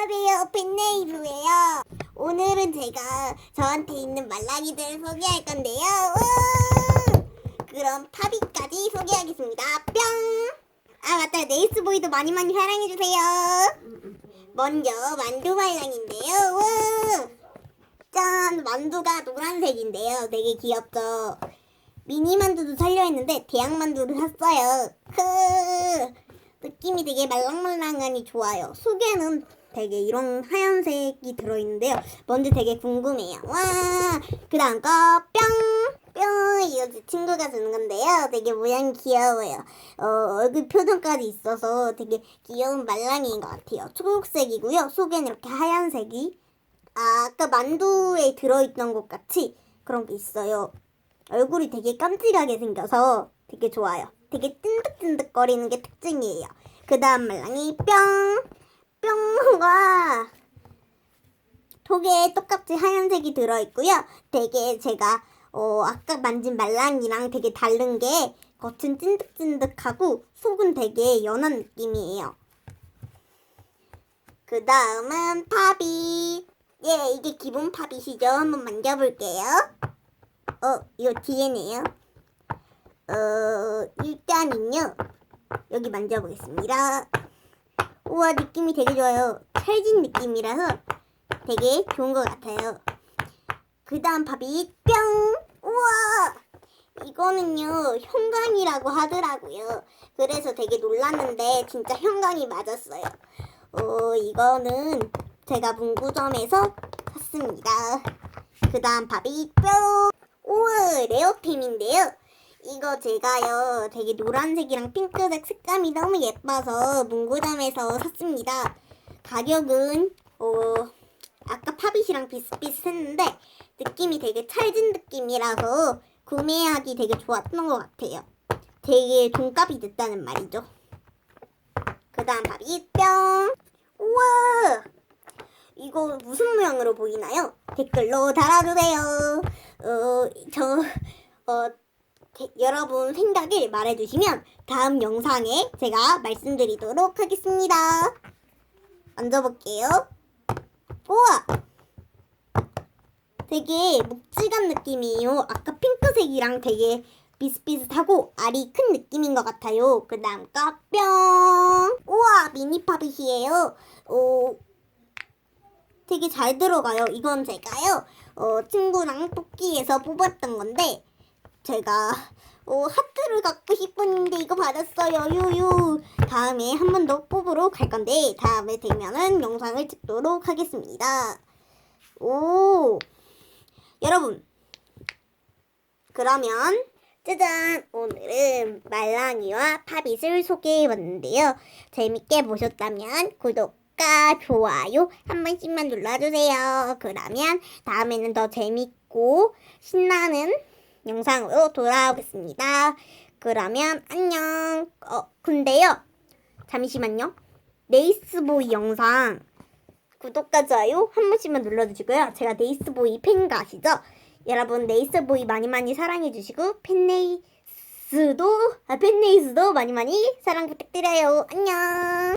안녕하세요, 팬네이브예요. 오늘은 제가 저한테 있는 말랑이들을 소개할 건데요. 그럼 파비까지 소개하겠습니다. 뿅! 아 맞다, 네이스보이도 많이 사랑해주세요. 먼저 만두 말랑인데요. 짠! 만두가 노란색인데요. 되게 귀엽죠? 미니 만두도 살려 했는데 대양 만두를 샀어요. 느낌이 되게 말랑말랑하니 좋아요. 속에는 되게 이런 하얀색이 들어있는데요. 뭔지 되게 궁금해요. 와! 그 다음 거 뿅! 이거 제 친구가 주는 건데요. 되게 모양이 귀여워요. 얼굴 표정까지 있어서 되게 귀여운 말랑이인 것 같아요. 초록색이고요. 속에는 이렇게 하얀색이 아까 만두에 들어있던 것 같이 그런 게 있어요. 얼굴이 되게 깜찍하게 생겨서 되게 좋아요. 되게 찐득찐득거리는 게 특징이에요. 그 다음 말랑이 뿅! 뿅과 속에 똑같이 하얀색이 들어있고요. 되게 제가 아까 만진 말랑이랑 되게 다른 게 겉은 찐득찐득하고 속은 되게 연한 느낌이에요. 그 다음은 파비. 예, 이게 기본 파빗이죠. 한번 만져볼게요. 이거 뒤에네요. 일단은요. 여기 만져보겠습니다. 우와, 느낌이 되게 좋아요. 찰진 느낌이라서 되게 좋은 것 같아요. 그 다음 파빗 뿅! 우와! 이거는요, 형광이라고 하더라고요. 그래서 되게 놀랐는데 진짜 형광이 맞았어요. 이거는 제가 문구점에서 샀습니다. 그 다음 파빗 뿅! 우와, 레어템인데요. 이거 제가요 되게 노란색이랑 핑크색 색감이 너무 예뻐서 문구점에서 샀습니다. 가격은 아까 파빗이랑 비슷비슷했는데 느낌이 되게 찰진 느낌이라서 구매하기 되게 좋았던 것 같아요. 되게 돈값이 됐다는 말이죠. 그 다음 파빗 뿅! 우와! 이거 무슨 모양으로 보이나요? 댓글로 달아주세요. 여러분 생각을 말해주시면 다음 영상에 제가 말씀드리도록 하겠습니다. 만져볼게요. 우와! 되게 묵직한 느낌이에요. 아까 핑크색이랑 되게 비슷비슷하고 알이 큰 느낌인 것 같아요. 그 다음 거 뿅! 우와! 미니 파빗이에요. 되게 잘 들어가요. 이건 제가요 친구랑 뽑기에서 뽑았던 건데 제가 하트를 갖고 싶었는데 이거 받았어요. 유유. 다음에 한 번 더 뽑으러 갈 건데 다음에 되면은 영상을 찍도록 하겠습니다. 오, 여러분, 그러면 짜잔! 오늘은 말랑이와 파빗을 소개해봤는데요. 재밌게 보셨다면 구독과 좋아요 한 번씩만 눌러주세요. 그러면 다음에는 더 재밌고 신나는 영상으로 돌아오겠습니다. 그러면 안녕. 근데요. 잠시만요. 네이스보이 영상 구독과 좋아요 한 번씩만 눌러주시고요. 제가 네이스보이 팬인 거 아시죠? 여러분 네이스보이 많이 사랑해주시고 팬네이스도 많이 사랑 부탁드려요. 안녕.